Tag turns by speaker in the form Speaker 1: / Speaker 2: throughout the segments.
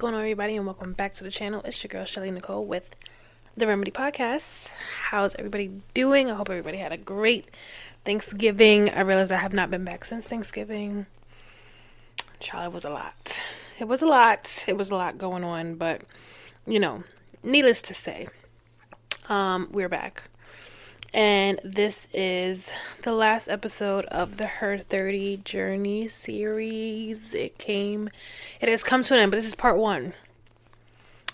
Speaker 1: going on, everybody, and welcome back to the channel. It's your girl Shelly Nicole with the Remedy Podcast. How's everybody doing? I hope everybody had a great Thanksgiving. I realized I have not been back since Thanksgiving. Child, it was a lot. It was a lot going on, but needless to say, we're back. And this is the last episode of the Her 30 Journey series. It has come to an end, but this is part one.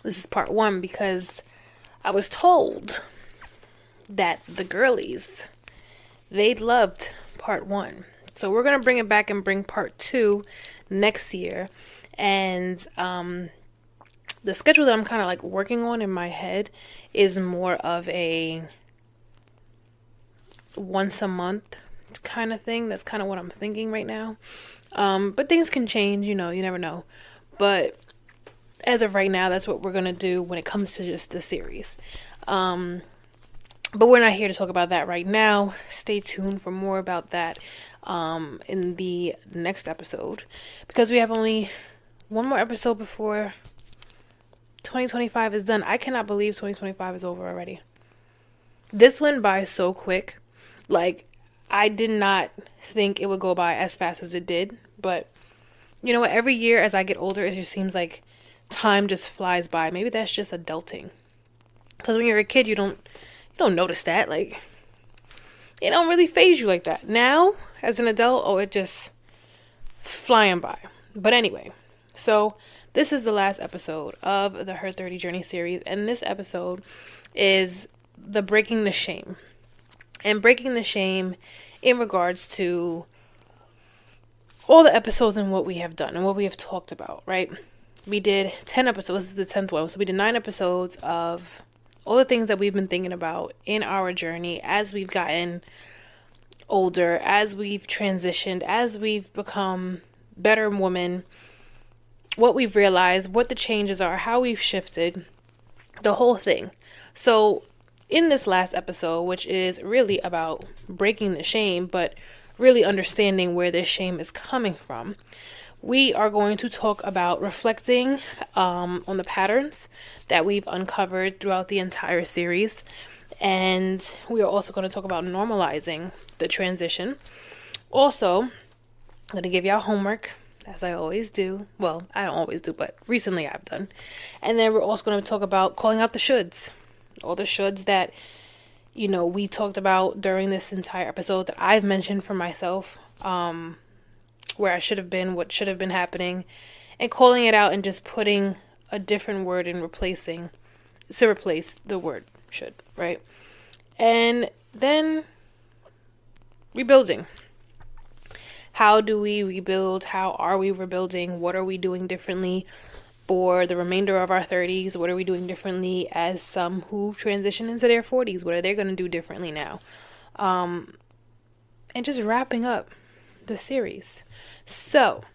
Speaker 1: This is part one because I was told that the girlies, they loved part one. So we're going to bring it back and bring part two next year. And the schedule that I'm kind of like working on in my head is more of a once a month kind of thing. That's kind of what I'm thinking right now. But things can change, you never know. But as of right now, that's what we're going to do when it comes to just the series. But we're not here to talk about that right now. Stay tuned for more about that in the next episode, because we have only one more episode before 2025 is done. I cannot believe 2025 is over already. This went by so quick. Like, I did not think it would go by as fast as it did. But you know what? Every year as I get older, it just seems like time just flies by. Maybe that's just adulting. Because when you're a kid, you don't notice that. Like, it don't really faze you like that. Now, as an adult, it just flying by. But anyway, so this is the last episode of the Her 30 Journey series. And this episode is the Breaking the Shame. And breaking the shame in regards to all the episodes and what we have done and what we have talked about, right? We did 10 episodes. This is the 10th one. So we did 9 episodes of all the things that we've been thinking about in our journey as we've gotten older, as we've transitioned, as we've become better women, what we've realized, what the changes are, how we've shifted, the whole thing. So in this last episode, which is really about breaking the shame, but really understanding where this shame is coming from, we are going to talk about reflecting on the patterns that we've uncovered throughout the entire series. And we are also going to talk about normalizing the transition. Also, I'm going to give y'all homework, as I always do. Well, I don't always do, but recently I've done. And then we're also going to talk about calling out the shoulds. All the shoulds that, we talked about during this entire episode that I've mentioned for myself, where I should have been, what should have been happening, and calling it out and just putting a different word and replace the word should, right? And then rebuilding. How do we rebuild? How are we rebuilding? What are we doing differently for the remainder of our 30s? What are we doing differently as some who transition into their 40s? What are they going to do differently now? And just wrapping up the series. So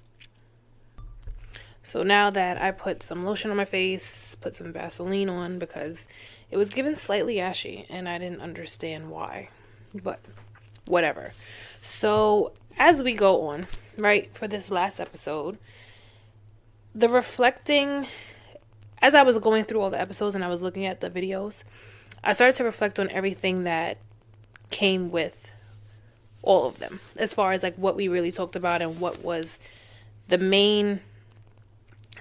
Speaker 1: now that I put some lotion on my face, put some Vaseline on because it was given slightly ashy and I didn't understand why, but whatever. So as we go on, right, for this last episode, the reflecting, as I was going through all the episodes and I was looking at the videos, I started to reflect on everything that came with all of them, as far as like what we really talked about and what was the main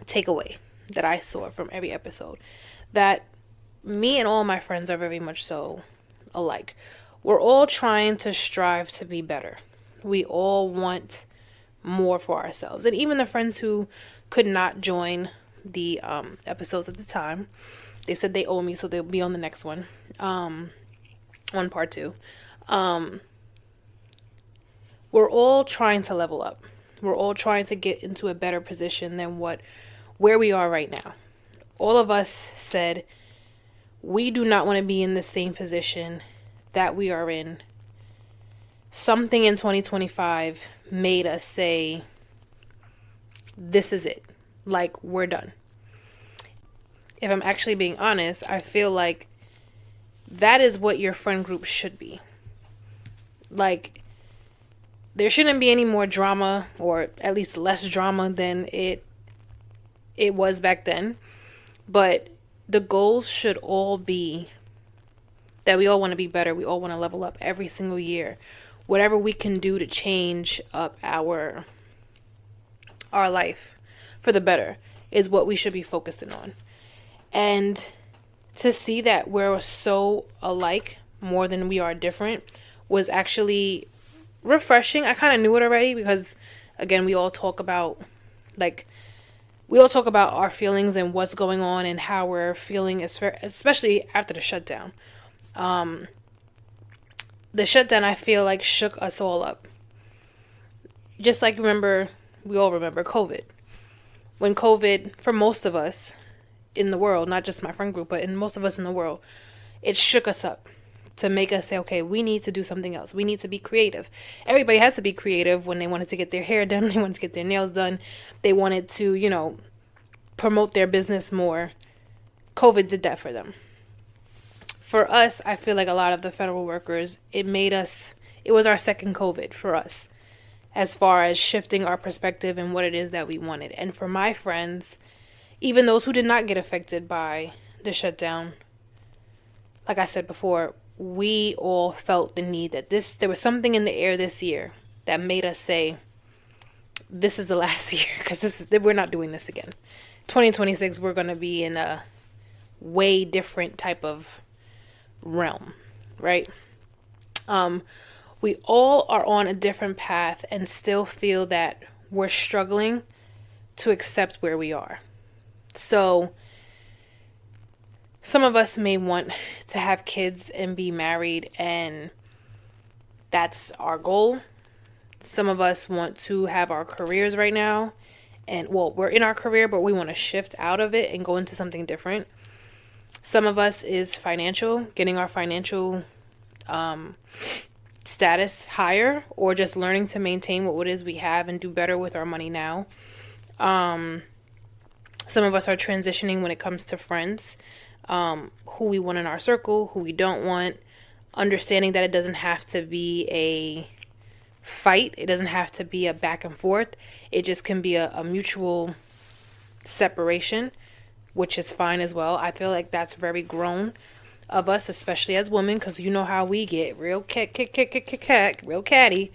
Speaker 1: takeaway that I saw from every episode. That me and all my friends are very much so alike. We're all trying to strive to be better. We all want more for ourselves. And even the friends who could not join the episodes at the time, they said they owe me, so they'll be on the next one, on part 2. We're all trying to level up. We're all trying to get into a better position than where we are right now. All of us said we do not want to be in the same position that we are in. Something in 2025 made us say, this is it. Like, we're done. If I'm actually being honest, I feel like that is what your friend group should be. Like, there shouldn't be any more drama, or at least less drama than it it was back then. But the goals should all be that we all want to be better. We all want to level up every single year. Whatever we can do to change up our life for the better is what we should be focusing on. And to see that we're so alike more than we are different was actually refreshing. I kind of knew it already because, again, we all talk about our feelings and what's going on and how we're feeling, especially after the shutdown. The shutdown, I feel like, shook us all up. Just like we all remember COVID. When COVID, for most of us in the world, not just my friend group, but in most of us in the world, it shook us up to make us say, okay, we need to do something else. We need to be creative. Everybody has to be creative when they wanted to get their hair done, they wanted to get their nails done, they wanted to, promote their business more. COVID did that for them. For us, I feel like a lot of the federal workers, it was our second COVID for us, as far as shifting our perspective and what it is that we wanted. And for my friends, even those who did not get affected by the shutdown, like I said before, we all felt the need that there was something in the air this year that made us say, this is the last year, because we're not doing this again. 2026, we're going to be in a way different type of realm, right? We all are on a different path and still feel that we're struggling to accept where we are. So some of us may want to have kids and be married, and that's our goal. Some of us want to have our careers right now, and we're in our career, but we want to shift out of it and go into something different. Some of us is financial, getting our financial status higher, or just learning to maintain what it is we have and do better with our money now. Some of us are transitioning when it comes to friends, who we want in our circle, who we don't want, understanding that it doesn't have to be a fight. It doesn't have to be a back and forth. It just can be a mutual separation, which is fine as well. I feel like that's very grown of us, especially as women, because you know how we get real real catty.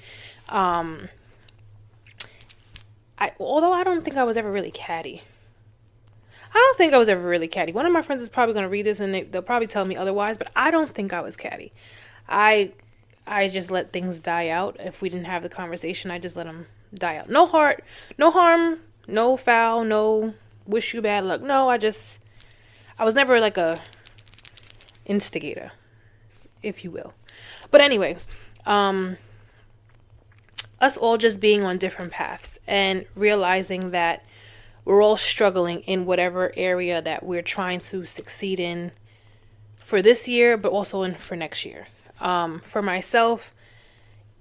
Speaker 1: Although I don't think I was ever really catty. One of my friends is probably going to read this and they'll probably tell me otherwise, but I don't think I was catty. I just let things die out. If we didn't have the conversation, I just let them die out. No harm, no foul, no wish you bad luck. No, I was never like a instigator, if you will. But anyway, us all just being on different paths and realizing that we're all struggling in whatever area that we're trying to succeed in for this year, but also for next year. For myself,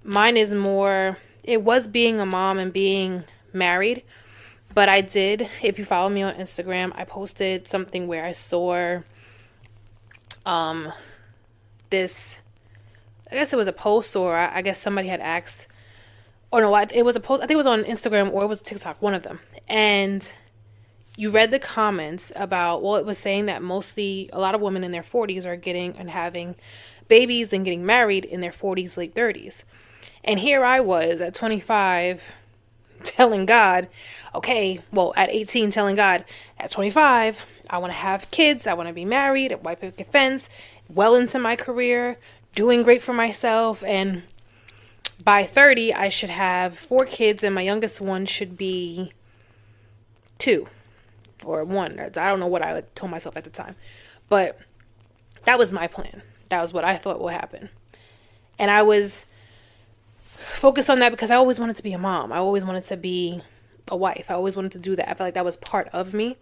Speaker 1: mine is more, it was being a mom and being married, but I did, if you follow me on Instagram, I posted something where I saw this, I guess it was a post, or I guess somebody had asked, or no, it was a post, I think it was on Instagram or it was TikTok, one of them. And you read the comments about, it was saying that mostly a lot of women in their 40s are getting and having babies and getting married in their 40s, late 30s. And here I was at 25 telling God, at 18 telling God, at 25, I want to have kids, I want to be married, a white picket fence, well into my career, doing great for myself, and by 30, I should have 4 kids, and my youngest one should be 2 or 1. I don't know what I told myself at the time, but that was my plan. That was what I thought would happen. And I was focused on that because I always wanted to be a mom. I always wanted to be a wife. I always wanted to do that. I felt like that was part of me.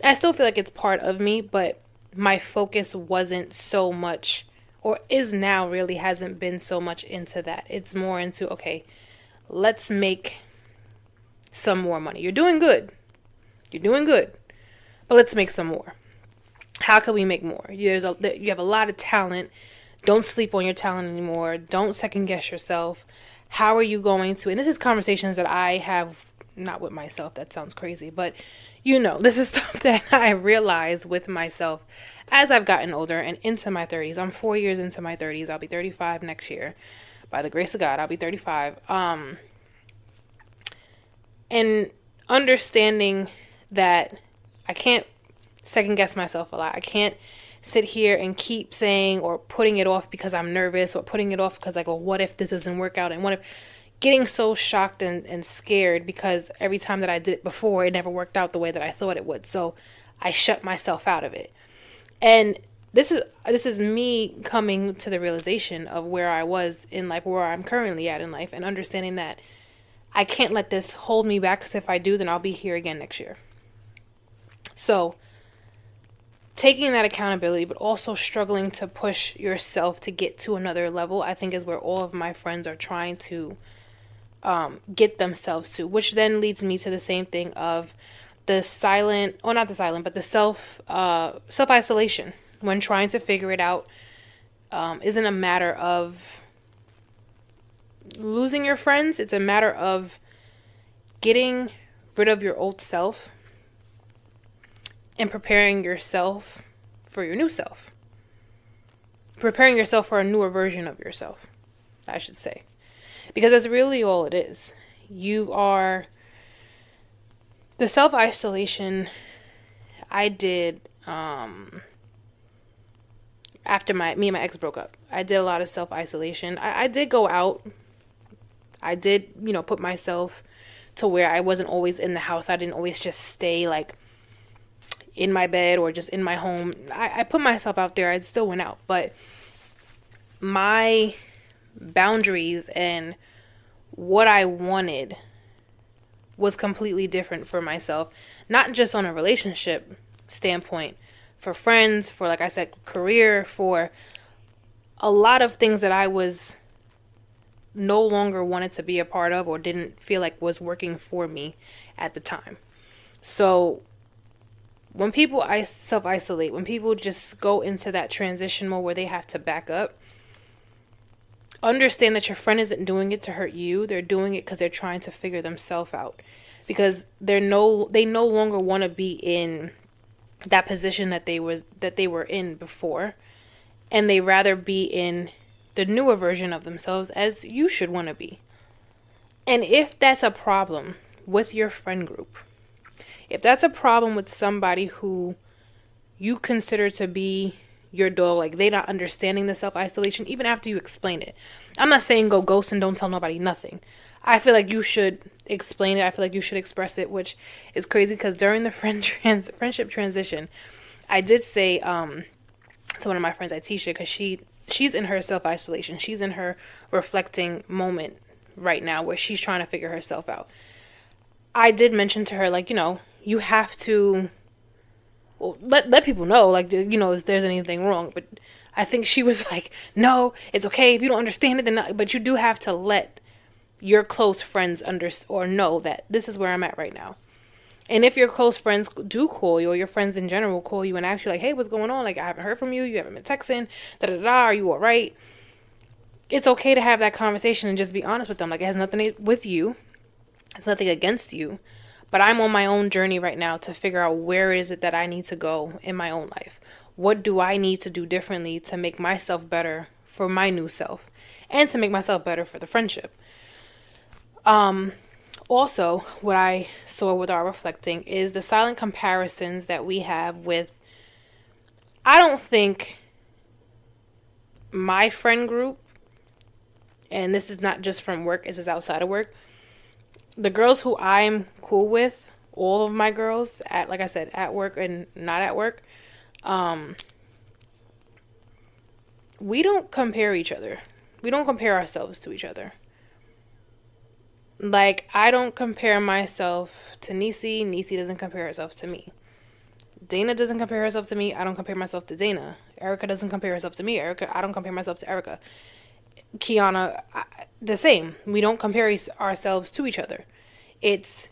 Speaker 1: And I still feel like it's part of me, but my focus wasn't so much, or is now really hasn't been so much into that. It's more into, okay, let's make some more money. You're doing good, but let's make some more. How can we make more? You have a lot of talent. Don't sleep on your talent anymore. Don't second guess yourself. How are you going to, and this is conversations that I have not with myself, that sounds crazy, but this is stuff that I realized with myself as I've gotten older and into my 30s. I'm 4 years into my 30s. I'll be 35 next year. By the grace of God, I'll be 35. And understanding that I can't second guess myself a lot. I can't sit here and keep saying or putting it off because I'm nervous, or putting it off because, like, well, what if this doesn't work out? And what if, getting so shocked and scared because every time that I did it before, it never worked out the way that I thought it would. So I shut myself out of it. And this is me coming to the realization of where I was in life, where I'm currently at in life, and understanding that I can't let this hold me back, because if I do, then I'll be here again next year. So taking that accountability, but also struggling to push yourself to get to another level, I think is where all of my friends are trying to get themselves to, which then leads me to the same thing of the self-isolation when trying to figure it out. Isn't a matter of losing your friends. It's a matter of getting rid of your old self and preparing yourself for your new self. Preparing yourself for a newer version of yourself, I should say. Because that's really all it is. The self-isolation I did after me and my ex broke up. I did a lot of self-isolation. I did go out. I did, put myself to where I wasn't always in the house. I didn't always just stay, like, in my bed or just in my home. I put myself out there. I still went out. But my boundaries and what I wanted was completely different for myself. Not just on a relationship standpoint, for friends, for, like I said, career, for a lot of things that I was no longer wanted to be a part of or didn't feel like was working for me at the time. So when people self-isolate, when people just go into that transition mode where they have to back up, understand that your friend isn't doing it to hurt you. They're doing it because they're trying to figure themselves out. Because they no longer want to be in that position that they were in before. And they rather be in the newer version of themselves, as you should want to be. And if that's a problem with your friend group, if that's a problem with somebody who you consider to be your dog, like they're not understanding the self-isolation, even after you explain it. I'm not saying go ghost and don't tell nobody nothing. I feel like you should explain it. I feel like you should express it, which is crazy because during the friendship transition, I did say to one of my friends, Atisha, because she's in her self-isolation. She's in her reflecting moment right now where she's trying to figure herself out. I did mention to her, like, you have to let people know, like, if there's anything wrong. But I think she was like, no, it's okay. If you don't understand it, then not. But you do have to let your close friends or know that this is where I'm at right now. And if your close friends do call you, or your friends in general call you and ask you, like, hey, what's going on? Like, I haven't heard from you. You haven't been texting. Are you all right? It's okay to have that conversation and just be honest with them. Like, it has nothing with you. It's nothing against you. But I'm on my own journey right now to figure out where is it that I need to go in my own life. What do I need to do differently to make myself better for my new self and to make myself better for the friendship? Also, what I saw with our reflecting is the silent comparisons that we have with, I don't think my friend group, and this is not just from work, this is outside of work, the girls who I'm cool with, all of my girls, like I said, at work and not at work, we don't compare each other. We don't compare ourselves to each other. Like, I don't compare myself to Nisi. Nisi doesn't compare herself to me. Dana doesn't compare herself to me. I don't compare myself to Dana. Erica doesn't compare herself to me. I don't compare myself to Erica. Kiana, the same. We don't compare ourselves to each other. It's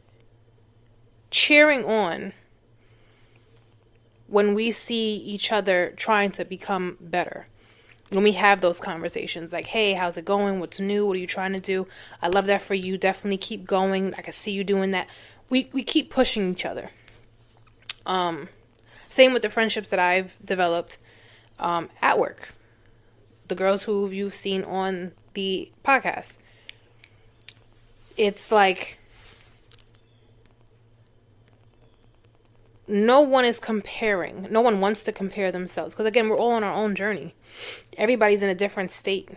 Speaker 1: cheering on when we see each other trying to become better. when we have those conversations, like, hey, how's it going? What's new? What are you trying to do? I love that for you. Definitely keep going. I can see you doing that. We keep pushing each other. Same with the friendships that I've developed at work. The girls who you've seen on the podcast. It's like no one is comparing. No one wants to compare themselves. Because again, we're all on our own journey. Everybody's in a different state.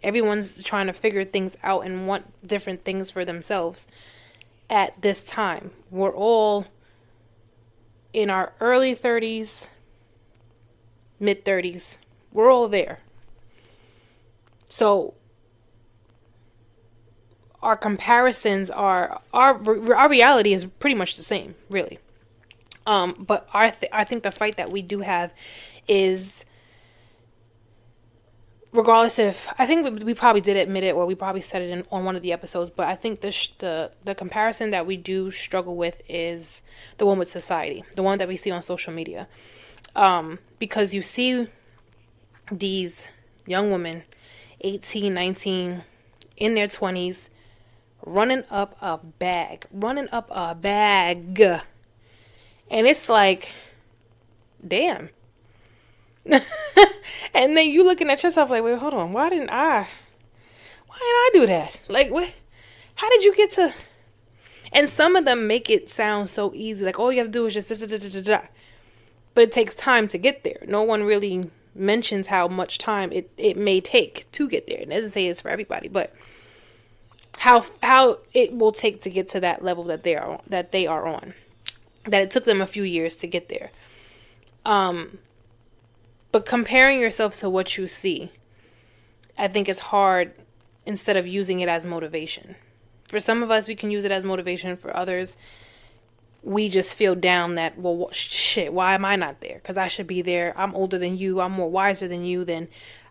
Speaker 1: Everyone's trying to figure things out and want different things for themselves at this time. We're all in our early 30s, mid 30s. We're all there. So our comparisons are, our reality is pretty much the same, really. But I think the fight that we do have is, regardless if, I think we probably did admit it, or we probably said it on one of the episodes, but I think the comparison that we do struggle with is the one with society, the one that we see on social media. Because you see these young women, 18, 19, in their 20s, running up a bag. And it's like, damn. And then you looking at yourself like, wait, hold on. Why didn't I do that? Like, what? How did you get to? And some of them make it sound so easy. Like, all you have to do is just da. But it takes time to get there. No one really mentions how much time it may take to get there. It doesn't say it's for everybody, but how it will take to get to that level that they are on. That it took them a few years to get there. But comparing yourself to what you see, I think it's hard instead of using it as motivation. For some of us, we can use it as motivation. For others, we just feel down that, well, shit, why am I not there? Because I should be there. I'm older than you. I'm more wiser than you. Then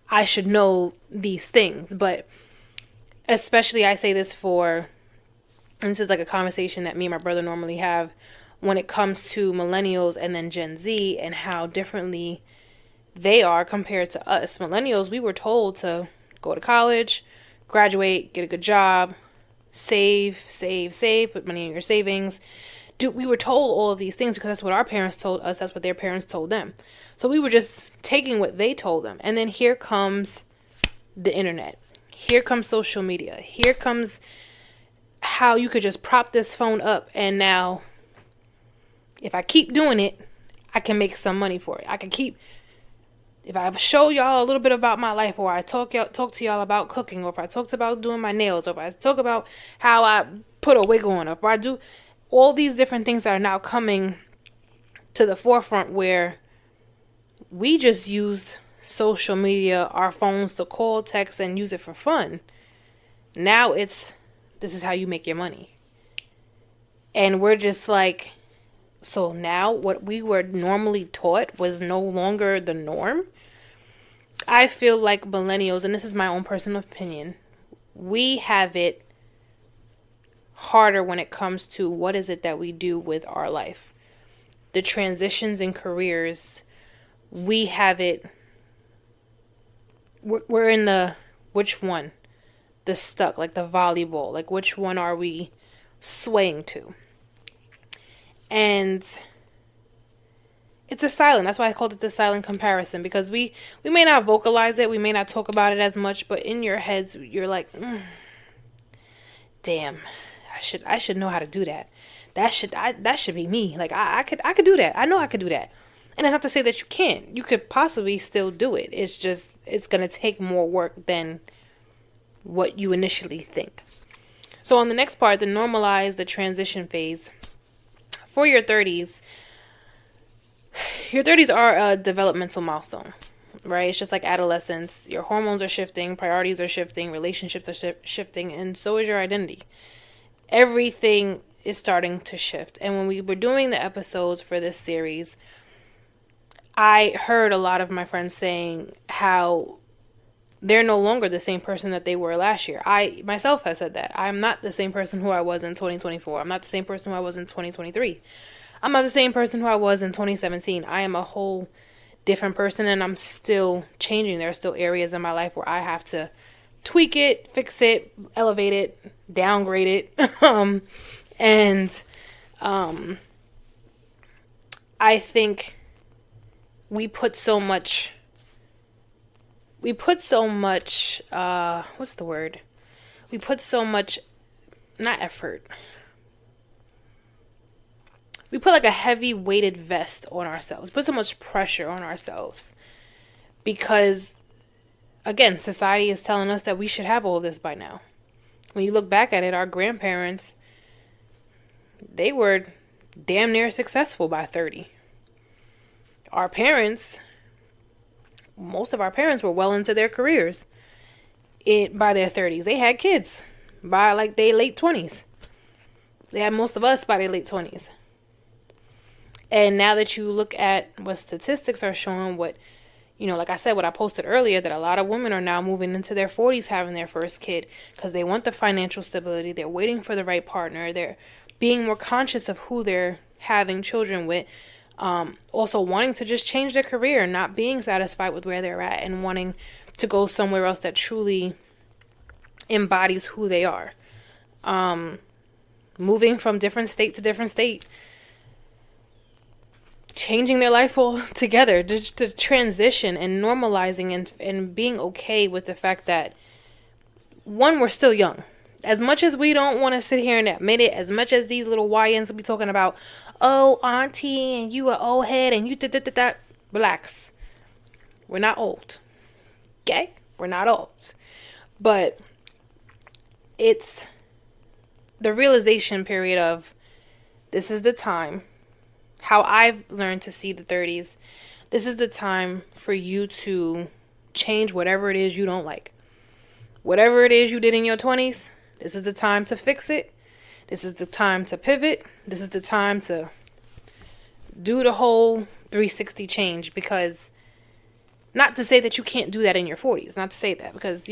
Speaker 1: I should know these things. But especially I say this and this is like a conversation that me and my brother normally have when it comes to millennials and then Gen Z and how differently they are compared to us. Millennials, we were told to go to college, graduate, get a good job, save, put money in your savings. We were told all of these things because that's what our parents told us. That's what their parents told them. So we were just taking what they told them. And then here comes the internet. Here comes social media. Here comes how you could just prop this phone up and now, if I keep doing it, I can make some money for it. If I show y'all a little bit about my life, or I talk to y'all about cooking, or if I talk about doing my nails, or if I talk about how I put a wig on, or if I do all these different things that are now coming to the forefront where we just use social media, our phones to call, text, and use it for fun. Now this is how you make your money. And we're just like, so now what we were normally taught was no longer the norm. I feel like millennials, and this is my own personal opinion, we have it harder when it comes to what is it that we do with our life. The transitions in careers, we have it, we're in the, which one? The stuck, like the volleyball, like which one are we swaying to? And it's a silent. That's why I called it the silent comparison, because we may not vocalize it. We may not talk about it as much, but in your heads, you're like, damn, I should know how to do that. That should be me. Like I could do that. I know I could do that. And it's not to say that you can't. You could possibly still do it. It's just, it's going to take more work than what you initially think. So on the next part, the normalize the transition phase. For your 30s are a developmental milestone, right? It's just like adolescence. Your hormones are shifting, priorities are shifting, relationships are shifting, and so is your identity. Everything is starting to shift. And when we were doing the episodes for this series, I heard a lot of my friends saying how they're no longer the same person that they were last year. I myself have said that. I'm not the same person who I was in 2024. I'm not the same person who I was in 2023. I'm not the same person who I was in 2017. I am a whole different person, and I'm still changing. There are still areas in my life where I have to tweak it, fix it, elevate it, downgrade it. And I think we put so much, what's the word? We put so much, not effort. We put like a heavy weighted vest on ourselves, put so much pressure on ourselves because, again, society is telling us that we should have all this by now. When you look back at it, our grandparents, they were damn near successful by 30. Our parents, most of our parents were well into their careers by their 30s. They had kids by like their late 20s. They had most of us by their late 20s. And now that you look at what statistics are showing, what, like I said, what I posted earlier, that a lot of women are now moving into their 40s having their first kid because they want the financial stability. They're waiting for the right partner. They're being more conscious of who they're having children with. Also wanting to just change their career, not being satisfied with where they're at and wanting to go somewhere else that truly embodies who they are. Moving from different state to different state. Changing their life altogether, just to transition and normalizing and being okay with the fact that, one, we're still young. As much as we don't want to sit here and admit it, as much as these little YNs will be talking about, oh, auntie, and you are old head, and you da-da-da-da, relax. We're not old. Okay? We're not old. But it's the realization period of, this is the time. How I've learned to see the 30s, this is the time for you to change whatever it is you don't like. Whatever it is you did in your 20s, this is the time to fix it. This is the time to pivot. This is the time to do the whole 360 change, because not to say that you can't do that in your 40s, not to say that, because,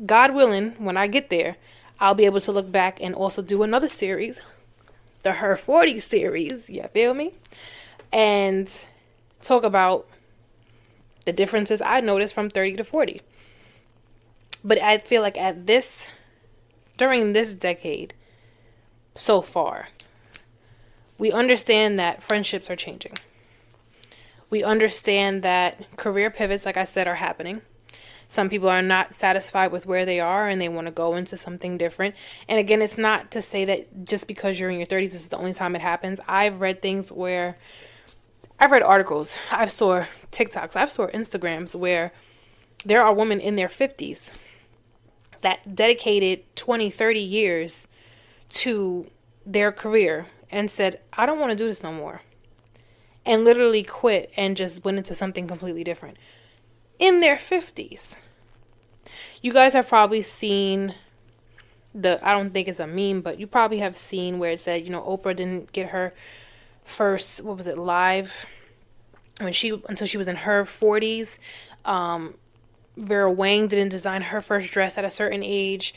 Speaker 1: God willing, when I get there, I'll be able to look back and also do another series, the Her 40 series, you feel me? And talk about the differences I noticed from 30 to 40. But I feel like during this decade so far, we understand that friendships are changing. We understand that career pivots, like I said, are happening. Some people are not satisfied with where they are and they want to go into something different. And again, it's not to say that just because you're in your 30s, this is the only time it happens. I've read articles, I've saw TikToks, I've saw Instagrams where there are women in their 50s that dedicated 20, 30 years to their career and said, I don't want to do this no more. And literally quit and just went into something completely different. In their 50s. You guys have probably seen I don't think it's a meme, but you probably have seen where it said, Oprah didn't get her first, live until she was in her 40s. Vera Wang didn't design her first dress at a certain age.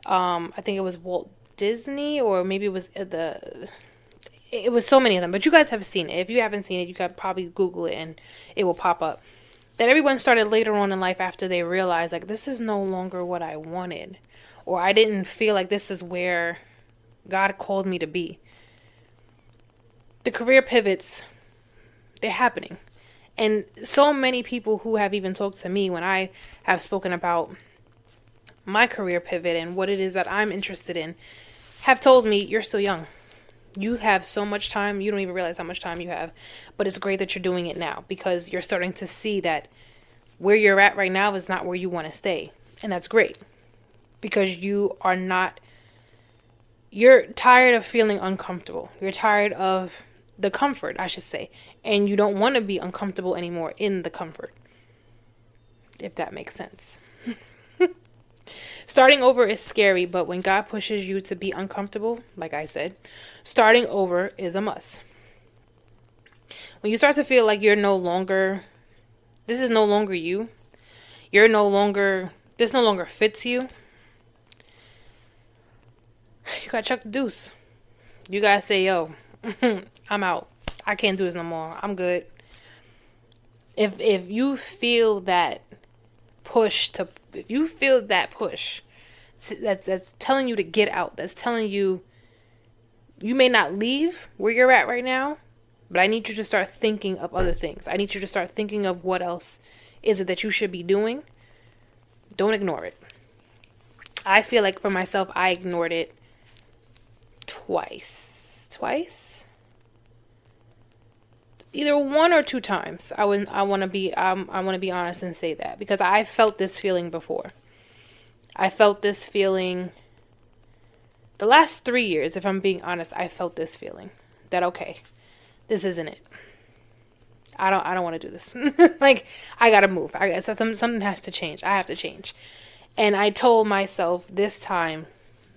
Speaker 1: I think it was Walt Disney, or maybe it was it was so many of them, but you guys have seen it. If you haven't seen it, you could probably Google it and it will pop up. That everyone started later on in life after they realized, like, this is no longer what I wanted. Or I didn't feel like this is where God called me to be. The career pivots, they're happening. And so many people who have even talked to me when I have spoken about my career pivot and what it is that I'm interested in, have told me, you're still young. You have so much time. You don't even realize how much time you have. But it's great that you're doing it now, because you're starting to see that where you're at right now is not where you want to stay. And that's great, because you're tired of feeling uncomfortable. You're tired of the comfort, I should say. And you don't want to be uncomfortable anymore in the comfort, if that makes sense. Starting over is scary, but when God pushes you to be uncomfortable, like I said, starting over is a must. When you start to feel like this is no longer you, this no longer fits you, you gotta chuck the deuce. You gotta say, yo, I'm out. I can't do this no more. I'm good. If you feel that push to, if you feel that push that's telling you to get out, that's telling you you may not leave where you're at right now, but I need you to start thinking of other things. I need you to start thinking of what else is it that you should be doing. Don't ignore it. I feel like for myself, I ignored it twice. Either one or two times. I want to be honest and say that, because I felt this feeling before. I felt this feeling the last 3 years, if I'm being honest. I felt this feeling that, okay, this isn't it. I don't want to do this. Like, I gotta move. Something has to change. I have to change. And I told myself this time,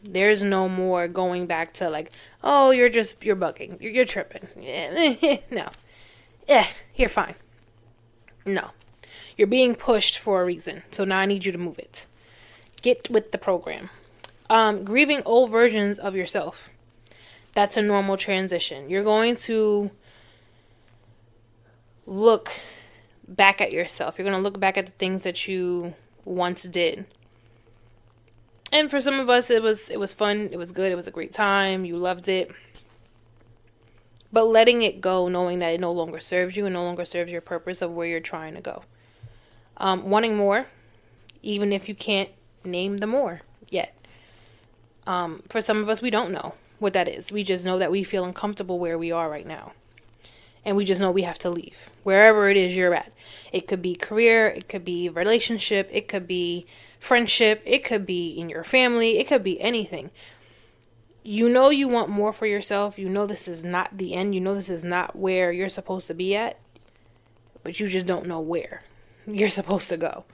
Speaker 1: there's no more going back to like, oh, you're bugging. You're tripping. No. You're fine. No. You're being pushed for a reason. So now I need you to move it. Get with the program. Grieving old versions of yourself. That's a normal transition. You're going to look back at yourself. You're going to look back at the things that you once did. And for some of us, it was fun. It was good. It was a great time. You loved it. But letting it go, knowing that it no longer serves you and no longer serves your purpose of where you're trying to go. Wanting more, even if you can't name the more yet. For some of us, we don't know what that is. We just know that we feel uncomfortable where we are right now. And we just know we have to leave. Wherever it is you're at. It could be career. It could be relationship. It could be friendship. It could be in your family. It could be anything. You know you want more for yourself. You know this is not the end. You know this is not where you're supposed to be at. But you just don't know where you're supposed to go.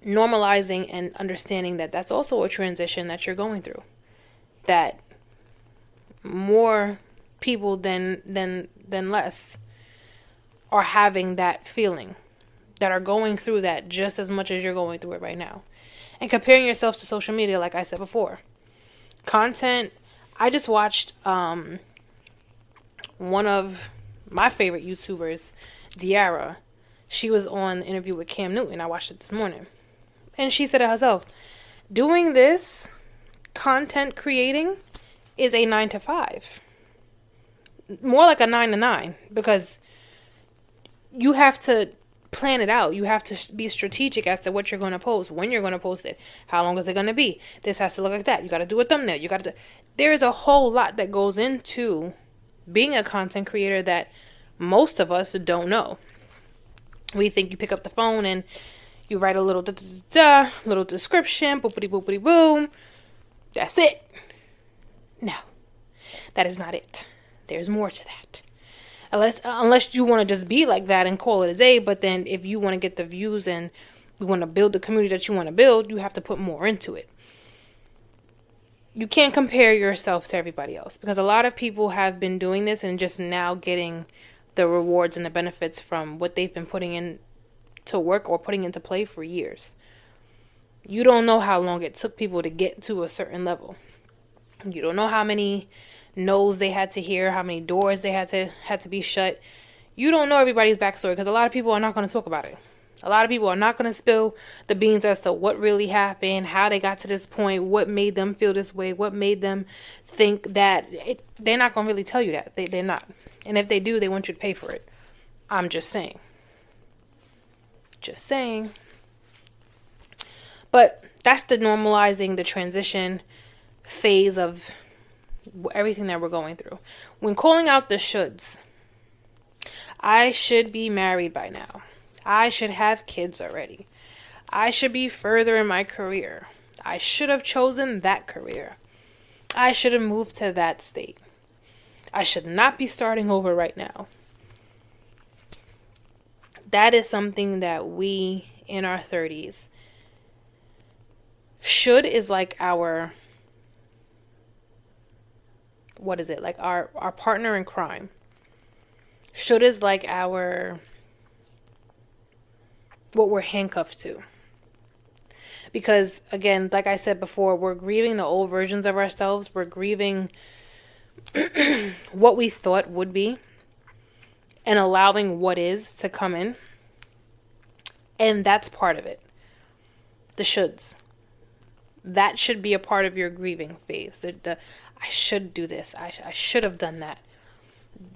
Speaker 1: Normalizing and understanding that that's also a transition that you're going through. That more people than less are having that feeling, that are going through that just as much as you're going through it right now. And comparing yourself to social media, like I said before. Content, I just watched one of my favorite YouTubers, Diara. She was on an interview with Cam Newton. I watched it this morning. And she said it herself, doing this, content creating, is a 9 to 5. More like a 9 to 9, because you have to plan it out. You have to be strategic as to what you're going to post, when you're going to post it, how long is it going to be. This has to look like that. You got to do a thumbnail. There's a whole lot that goes into being a content creator that most of us don't know. We think you pick up the phone and you write a little little description, boopity boopity boom. That's it. No, that is not it. There's more to that. Unless you want to just be like that and call it a day. But then if you want to get the views and you want to build the community that you want to build, you have to put more into it. You can't compare yourself to everybody else, because a lot of people have been doing this and just now getting the rewards and the benefits from what they've been putting in to work or putting into play for years. You don't know how long it took people to get to a certain level. You don't know how many no's they had to hear, how many doors they had to be shut. You don't know everybody's backstory, because a lot of people are not going to talk about it. A lot of people are not going to spill the beans as to what really happened, how they got to this point, what made them feel this way, what made them think that. They're not going to really tell you that. They're not. And if they do, they want you to pay for it. I'm just saying. Just saying. But that's the normalizing, the transition phase of everything that we're going through. When calling out the shoulds, I should be married by now. I should have kids already. I should be further in my career. I should have chosen that career. I should have moved to that state. I should not be starting over right now. That is something that we in our 30s, should is like our, what is it? Like our partner in crime. Should is like our, what we're handcuffed to. Because again, like I said before, we're grieving the old versions of ourselves. We're grieving what we thought would be. and allowing what is to come in. And that's part of it. The shoulds. That should be a part of your grieving phase. The I should do this. I should have done that.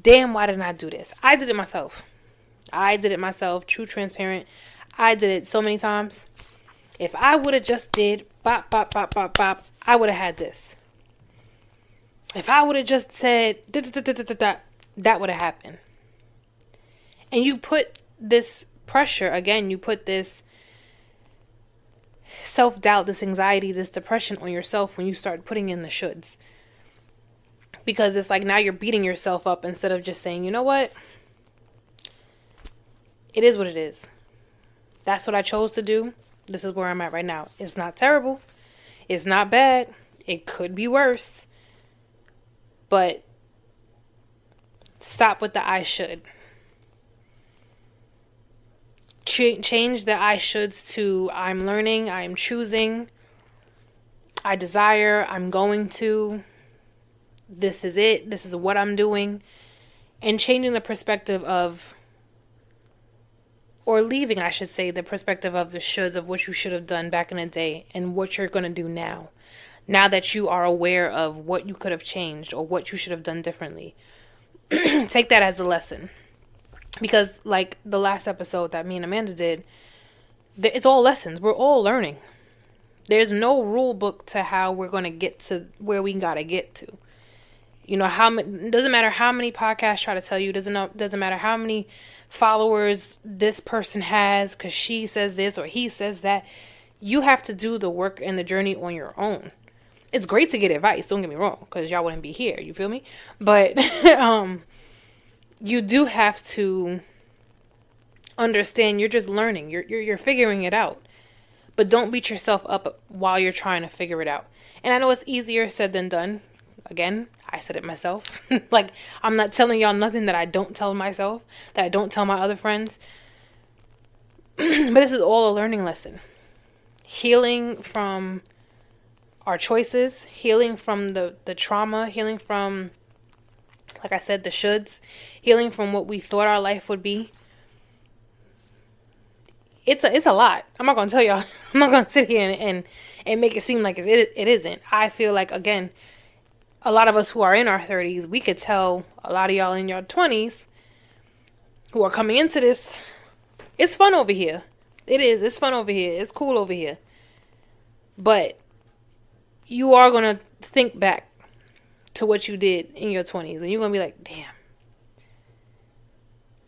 Speaker 1: Damn, why didn't I do this? I did it myself. True, transparent. I did it so many times. If I would have just did bop, bop, bop, bop, bop, I would have had this. If I would have just said that would have happened. And you put this pressure, again, you put this self-doubt, this anxiety, this depression on yourself when you start putting in the shoulds. Because it's like now you're beating yourself up instead of just saying, you know what? It is what it is. That's what I chose to do. This is where I'm at right now. It's not terrible. It's not bad. It could be worse. But stop with the I should. Change the I shoulds to I'm learning, I'm choosing, I desire, I'm going to, this is it, this is what I'm doing. And changing the perspective of, or leaving, I should say, the perspective of the shoulds of what you should have done back in the day and what you're going to do now. Now that you are aware of what you could have changed or what you should have done differently. Take that as a lesson. Because like the last episode that me and Amanda did, it's all lessons. We're all learning. There's no rule book to how we're going to get to where we got to get to. You know, doesn't matter how many podcasts try to tell you, doesn't matter how many followers this person has because she says this or he says that. You have to do the work and the journey on your own. It's great to get advice, don't get me wrong, because y'all wouldn't be here, you feel me? But you do have to understand you're just learning. You're figuring it out. But don't beat yourself up while you're trying to figure it out. And I know it's easier said than done. Again, I said it myself. Like, I'm not telling y'all nothing that I don't tell myself, that I don't tell my other friends. But this is all a learning lesson. Healing from our choices, healing from the trauma, healing from, like I said, the shoulds, healing from what we thought our life would be. It's a lot. I'm not going to tell y'all. I'm not going to sit here and make it seem like it isn't. I feel like, again, a lot of us who are in our 30s, we could tell a lot of y'all in your 20s who are coming into this, it's fun over here. It is. It's fun over here. It's cool over here. But you are going to think back to what you did in your 20s. And you're going to be like, damn.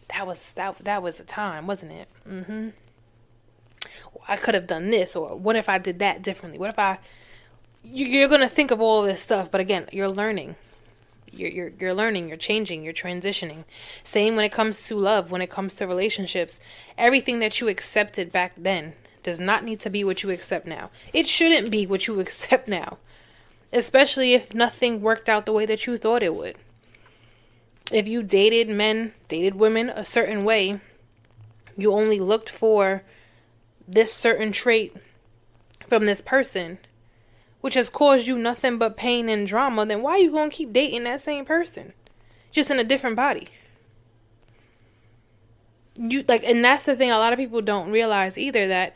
Speaker 1: That was a time, wasn't it? Mm-hmm. I could have done this. Or what if I did that differently? What if you're going to think of all of this stuff. But again, you're learning. You're learning, you're changing, you're transitioning. Same when it comes to love, when it comes to relationships. Everything that you accepted back then does not need to be what you accept now. It shouldn't be what you accept now. Especially if nothing worked out the way that you thought it would. If you dated men, dated women a certain way, you only looked for this certain trait from this person, which has caused you nothing but pain and drama, then why are you going to keep dating that same person? Just in a different body. And that's the thing a lot of people don't realize either, that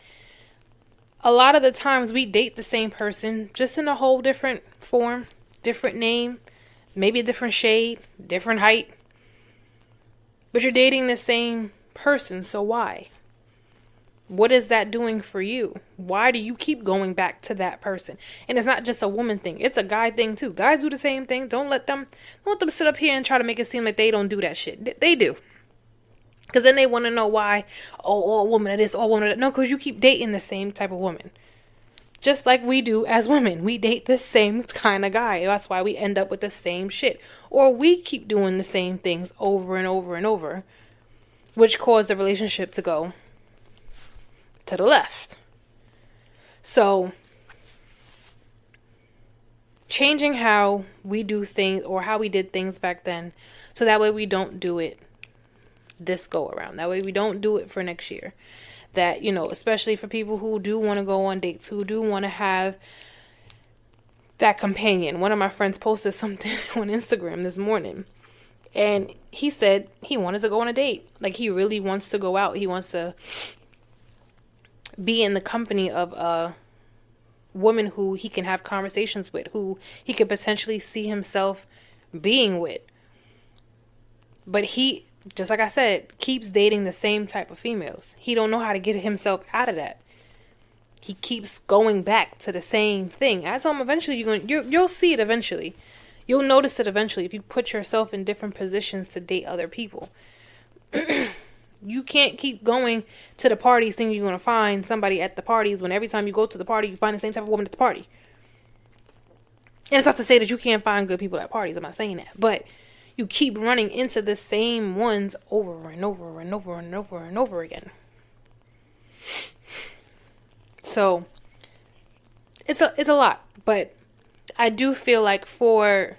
Speaker 1: a lot of the times we date the same person, just in a whole different form, different name, maybe a different shade, different height. But you're dating the same person, so why? What is that doing for you? Why do you keep going back to that person? And it's not just a woman thing. It's a guy thing too. Guys do the same thing. Don't let them sit up here and try to make it seem like they don't do that shit. They do. Because then they want to know why, all women are this, all women are that. No, because you keep dating the same type of woman. Just like we do as women. We date the same kind of guy. That's why we end up with the same shit. Or we keep doing the same things over and over and over, which cause the relationship to go to the left. So changing how we do things, or how we did things back then, so that way we don't do it this go around. That way we don't do it for next year. That, especially for people who do want to go on dates, who do want to have that companion. One of my friends posted something on Instagram this morning, And he said he wanted to go on a date. Like, he really wants to go out. He wants to be in the company of a woman who he can have conversations with, who he could potentially see himself being with. But he, just like I said, keeps dating the same type of females. He don't know how to get himself out of that. He keeps going back to the same thing. I told him eventually you'll see it eventually. You'll notice it eventually if you put yourself in different positions to date other people. You can't keep going to the parties thinking you're going to find somebody at the parties when every time you go to the party, you find the same type of woman at the party. And it's not to say that you can't find good people at parties. I'm not saying that. But you keep running into the same ones over and over and over and over and over again. So it's a lot. But I do feel like for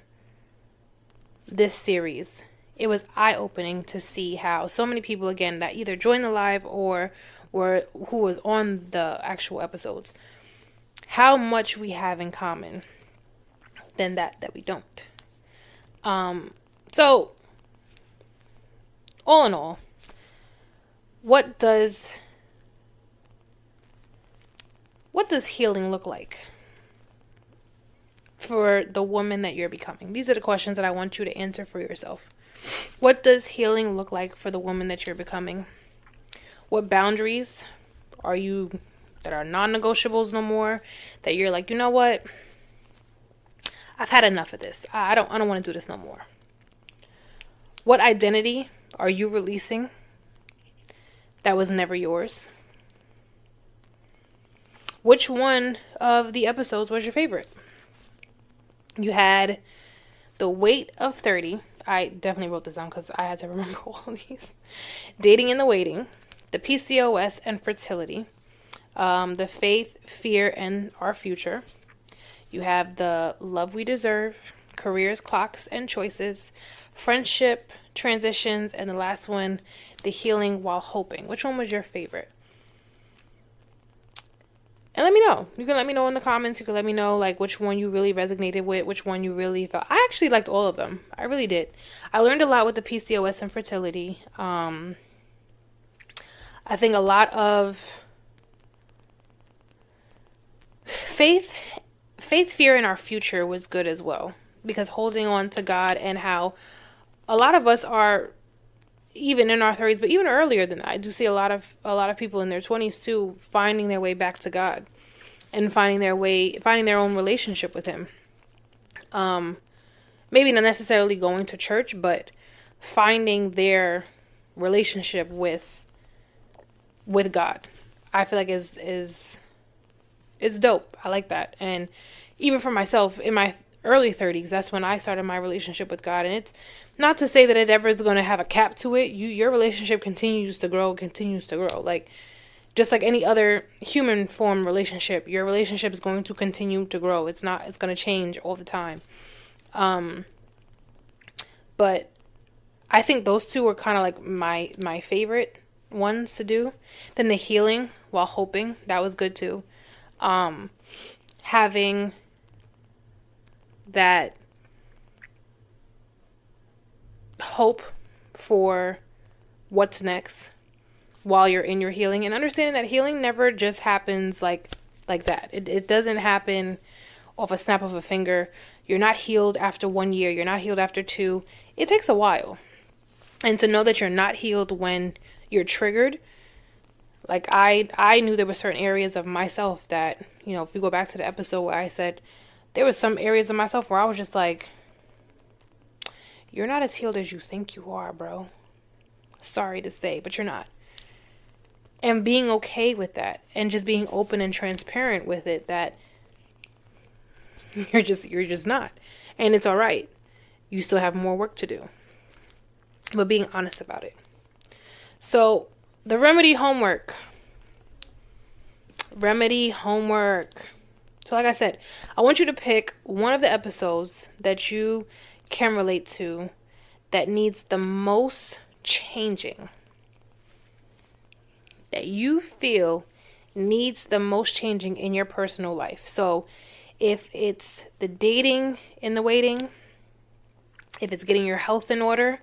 Speaker 1: this series, it was eye-opening to see how so many people, again, that either joined the live or who was on the actual episodes, how much we have in common than that we don't. So, all in all, what does healing look like for the woman that you're becoming? These are the questions that I want you to answer for yourself. What does healing look like for the woman that you're becoming? What boundaries are you that are non-negotiables no more? That you're like, you know what? I've had enough of this. I don't want to do this no more. What identity are you releasing that was never yours? Which one of the episodes was your favorite? You had the weight of 30. I definitely wrote this down because I had to remember all of these. Dating in the waiting, the PCOS and fertility, the faith, fear, and our future. You have the love we deserve, careers, clocks, and choices, friendship, transitions, and the last one, the healing while hoping. Which one was your favorite? And let me know. You can let me know in the comments. You can let me know like which one you really resonated with, which one you really felt. I actually liked all of them. I really did. I learned a lot with the PCOS and fertility. I think a lot of faith, fear, and our future was good as well. Because holding on to God and how a lot of us are, even in our 30s, but even earlier than that, I do see a lot of people in their 20s too, finding their way back to God and finding their own relationship with Him. Maybe not necessarily going to church, but finding their relationship with God. I feel like is dope. I like that. And even for myself, in my early 30s, that's when I started my relationship with God. And it's not to say that it ever is going to have a cap to it. Your relationship continues to grow. Like, just like any other human form relationship, your relationship is going to continue to grow. It's going to change all the time. But I think those two were kind of like my favorite ones to do. Then the healing while hoping, that was good too. Having that hope for what's next while you're in your healing, and understanding that healing never just happens like that. It doesn't happen off a snap of a finger. You're not healed after 1 year. You're not healed after 2. It takes a while. And to know that you're not healed when you're triggered, like I knew there were certain areas of myself that, you know, if we go back to the episode where I said there were some areas of myself where I was just like, you're not as healed as you think you are, bro. Sorry to say, but you're not. And being okay with that and just being open and transparent with it, that you're just not. And it's all right. You still have more work to do. But being honest about it. So, the remedy homework. So like I said, I want you to pick one of the episodes that you can relate to that needs the most changing. That you feel needs the most changing in your personal life. So if it's the dating in the waiting, if it's getting your health in order,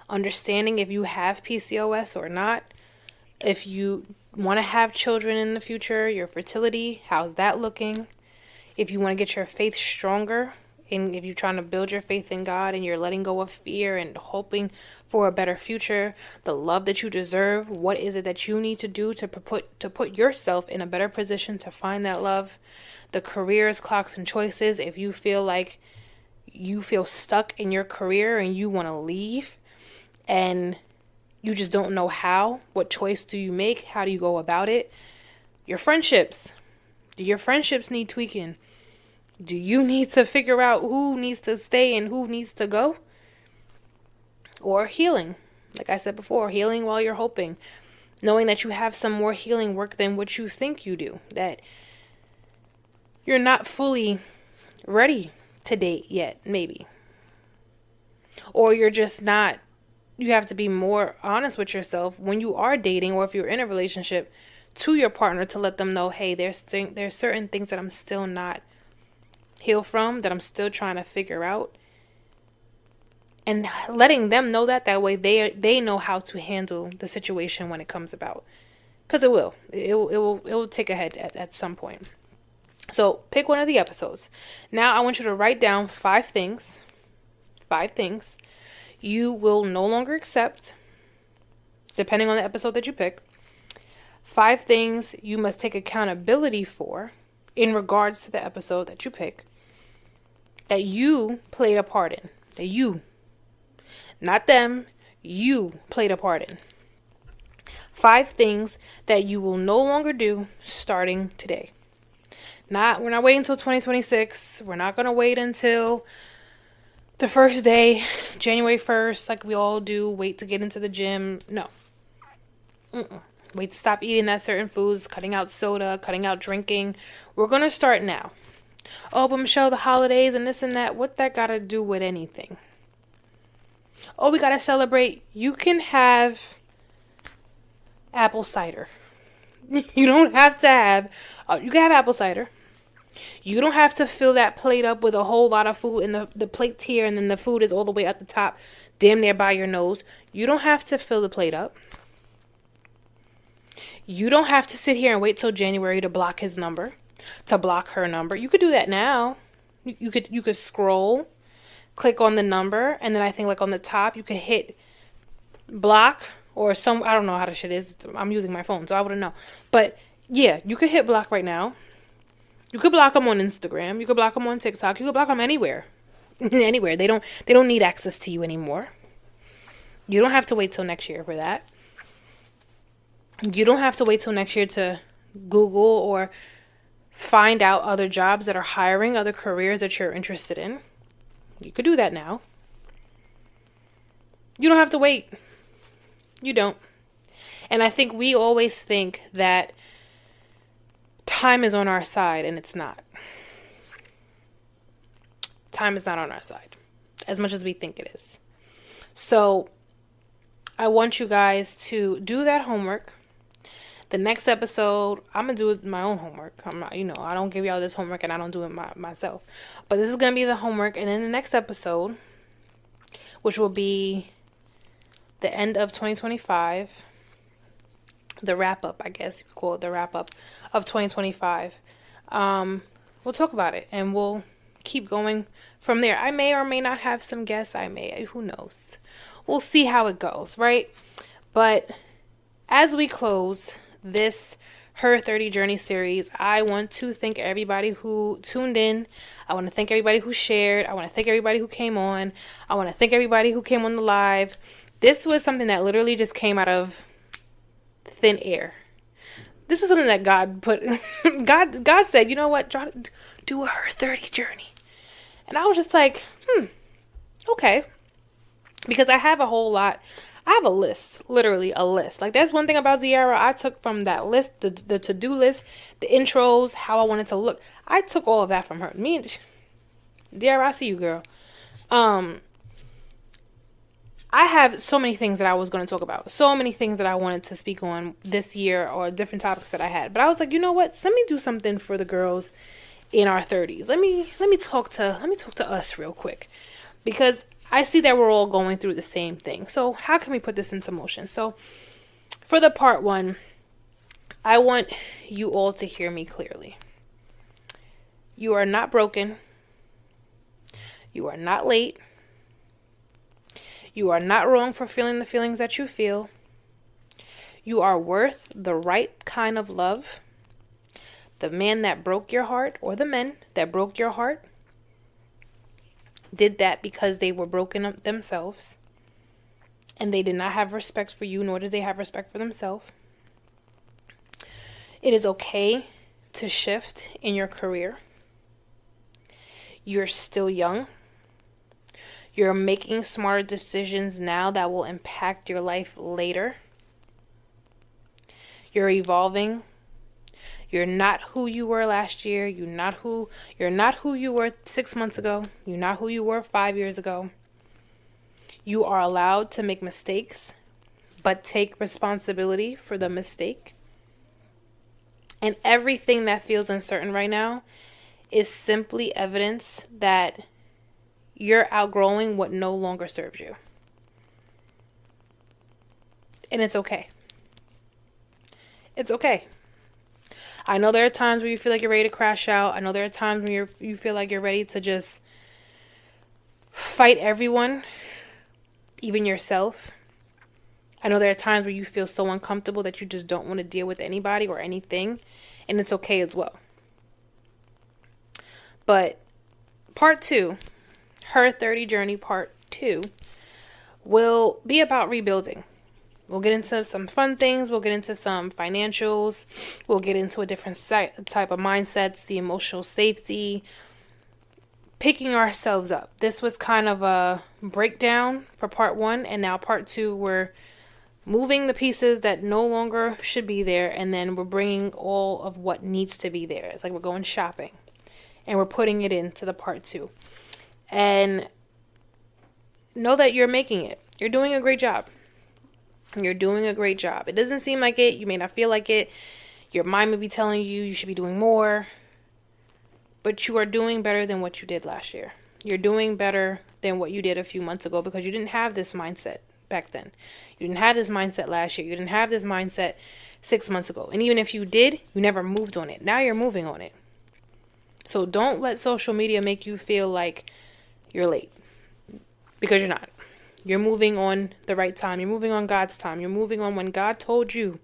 Speaker 1: understanding if you have PCOS or not, if you want to have children in the future, your fertility, how's that looking? If you want to get your faith stronger, and if you're trying to build your faith in God and you're letting go of fear and hoping for a better future, the love that you deserve, what is it that you need to do to put yourself in a better position to find that love? The careers, clocks, and choices. If you feel like you feel stuck in your career and you want to leave and you just don't know how, what choice do you make? How do you go about it? Your friendships. Do your friendships need tweaking? Do you need to figure out who needs to stay and who needs to go? Or healing. Like I said before, healing while you're hoping. Knowing that you have some more healing work than what you think you do. That you're not fully ready to date yet, maybe. Or you're just not. You have to be more honest with yourself when you are dating, or if you're in a relationship, to your partner, to let them know, hey, there's certain things that I'm still not healed from, that I'm still trying to figure out. And letting them know that way they know how to handle the situation when it comes about. Because it will take a head at some point. So pick one of the episodes. Now I want you to write down 5 things you will no longer accept, depending on the episode that you pick. 5 things you must take accountability for in regards to the episode that you pick, that you played a part in. That you, not them, you played a part in. 5 things that you will no longer do starting today. We're not waiting until 2026. We're not going to wait until the first day, January 1st, like we all do. Wait to get into the gym. No. Wait to stop eating that certain foods, cutting out soda, cutting out drinking. We're going to start now. Oh, but Michelle, the holidays and this and that, what that got to do with anything? Oh, we got to celebrate. You can have apple cider. You don't have to have, you can have apple cider. You don't have to fill that plate up with a whole lot of food and the plate's here and then the food is all the way at the top, damn near by your nose. You don't have to fill the plate up. You don't have to sit here and wait till January to block his number, to block her number. You could do that now. You could scroll, click on the number, and then I think like on the top you could hit block or I don't know how the shit is. I'm using my phone, so I wouldn't know. But yeah, you could hit block right now. You could block them on Instagram. You could block them on TikTok. You could block them anywhere. Anywhere. They don't need access to you anymore. You don't have to wait till next year for that. You don't have to wait till next year to Google or find out other jobs that are hiring, other careers that you're interested in. You could do that now. You don't have to wait. You don't. And I think we always think that time is on our side, and it's not. Time is not on our side as much as we think it is. So I want you guys to do that homework. The next episode, I'm going to do my own homework. I'm not, I don't give y'all this homework and I don't do it myself. But this is going to be the homework. And in the next episode, which will be the end of 2025, the wrap up, I guess you could call it the wrap up of 2025. We'll talk about it and we'll keep going from there. I may or may not have some guests. Who knows? We'll see how it goes, right? But as we close this Her 30 Journey series, I want to thank everybody who tuned in. I want to thank everybody who shared. I want to thank everybody who came on. I want to thank everybody who came on the live. This was something that literally just came out of thin air. This was something that God put. God said, you know what? Do a Her 30 Journey. And I was just like, okay. Because I have a whole lot. I have a list, literally a list. Like, that's one thing about Ziara I took from that list, the to-do list, the intros, how I wanted to look. I took all of that from her. Me and Ziara, I see you, girl. I have so many things that I was going to talk about. So many things that I wanted to speak on this year, or different topics that I had. But I was like, you know what? Let me do something for the girls in our 30s. Let me talk to us real quick. Because I see that we're all going through the same thing. So how can we put this into motion? So for the part 1, I want you all to hear me clearly. You are not broken. You are not late. You are not wrong for feeling the feelings that you feel. You are worth the right kind of love. The man that broke your heart, or the men that broke your heart, did that because they were broken up themselves. And they did not have respect for you, nor did they have respect for themselves. It is okay to shift in your career. You're still young. You're making smart decisions now that will impact your life later. You're evolving. You're not who you were last year. You're not who you were 6 months ago. You're not who you were 5 years ago. You are allowed to make mistakes, but take responsibility for the mistake. And everything that feels uncertain right now is simply evidence that you're outgrowing what no longer serves you. And it's okay. It's okay. I know there are times where you feel like you're ready to crash out. I know there are times when you feel like you're ready to just fight everyone, even yourself. I know there are times where you feel so uncomfortable that you just don't want to deal with anybody or anything. And it's okay as well. But part 2, her 30 journey part 2, will be about rebuilding. We'll get into some fun things. We'll get into some financials. We'll get into a different type of mindsets, the emotional safety, picking ourselves up. This was kind of a breakdown for part 1. And now part 2, we're moving the pieces that no longer should be there. And then we're bringing all of what needs to be there. It's like we're going shopping. And we're putting it into the part 2. And know that you're making it. You're doing a great job. You're doing a great job. It doesn't seem like it. You may not feel like it. Your mind may be telling you you should be doing more. But you are doing better than what you did last year. You're doing better than what you did a few months ago because you didn't have this mindset back then. You didn't have this mindset last year. You didn't have this mindset 6 months ago. And even if you did, you never moved on it. Now you're moving on it. So don't let social media make you feel like you're late. Because you're not. You're moving on the right time. You're moving on God's time. You're moving on when God told you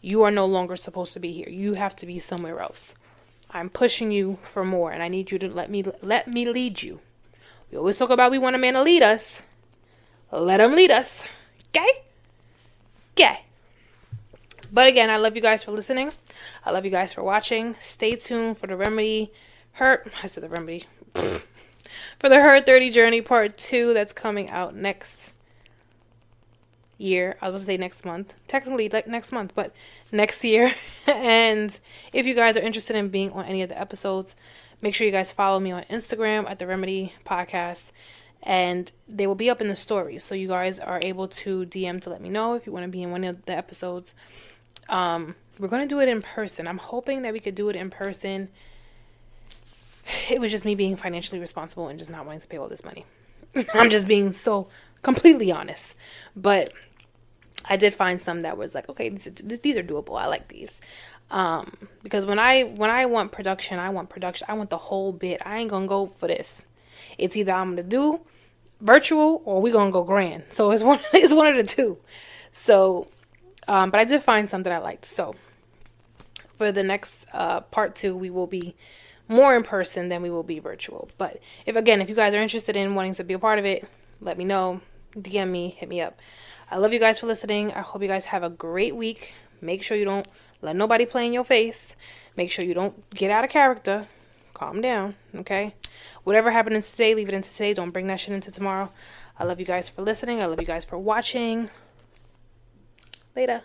Speaker 1: you are no longer supposed to be here. You have to be somewhere else. I'm pushing you for more, and I need you to let me lead you. We always talk about we want a man to lead us. Let him lead us. Okay? Okay. But again, I love you guys for listening. I love you guys for watching. Stay tuned for the remedy. For the Her 30 Journey Part 2 that's coming out next year. I was going to say next month. Technically like next month, but next year. And if you guys are interested in being on any of the episodes, make sure you guys follow me on Instagram at The Remedy Podcast. And they will be up in the stories. So you guys are able to DM to let me know if you want to be in one of the episodes. We're going to do it in person. I'm hoping that we could do it in person. It was just me being financially responsible and just not wanting to pay all this money. I'm just being so completely honest. But I did find some that was like, okay, these are doable. I like these. Because when I want production, I want the whole bit. I ain't going to go for this. It's either I'm going to do virtual or we're going to go grand. So it's one of the two. So, but I did find some that I liked. So for the next part 2, we will be more in person than we will be virtual. But if you guys are interested in wanting to be a part of it, let me know. DM me, hit me up. I love you guys for listening. I hope you guys have a great week. Make sure you don't let nobody play in your face. Make sure you don't get out of character. Calm down, okay? Whatever happened today, leave it into today. Don't bring that shit into tomorrow. I love you guys for listening. I love you guys for watching. Later.